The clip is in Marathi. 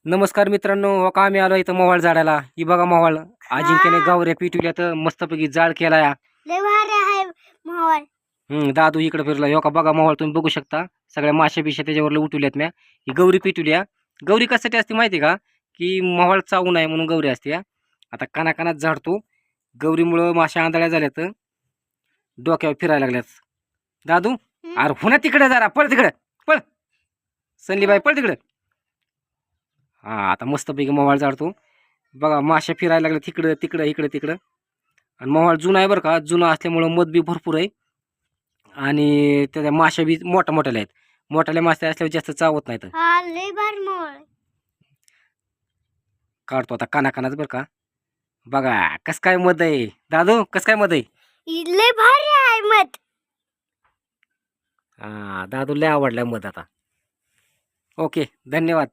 नमस्कार मित्रांनो, हो का आम्ही आलो इथं मोवाळ झाडाला. ही बघा मोवाळ अजिंक्यने गावऱ्या पिटवल्या तर मस्तपैकी जाळ केलाय. लय भारी आहे मोहर. दादू इकडे फिरला. हो का बघा मोवाळ तुम्ही बघू शकता. सगळ्या माशा बिशा त्याच्यावर उठवल्यात म्या. ही गौरी पिटवल्या. गौरी कशासाठी असते माहिती का? की मोवाळ चावू नये म्हणून गौरी असते. आता कानाकानात झाडतो. गौरीमुळं माशा आंधळ्या झाल्यात. डोक्यावर फिरायला लागल्यात. दादू अरे पुन्हा तिकडे जरा पळ तिकडे पळ. संलीबाई पळ तिकडे. हा आता मस्तपैकी मोवाळ झाडतो. बघा माशा फिरायला लागल्या तिकडं तिकडं इकडं तिकडं. आणि मोवाळ जुना आहे बरं का. जुना असल्यामुळं मध बी भरपूर आहे. आणि त्याच्या माशा बी मोठ्या मोठ्याल्या आहेत. मोठ्याल्या मासे असल्यावर जास्त चावत नाहीत. हा लय भारी मोहर. काढतो आता कानाकानाच बरं का. बघा कस काय मध आहे दादू, कस काय मध आहे. लय भारी आहे मत. दादू लय आवडलाय मध आता. ओके धन्यवाद.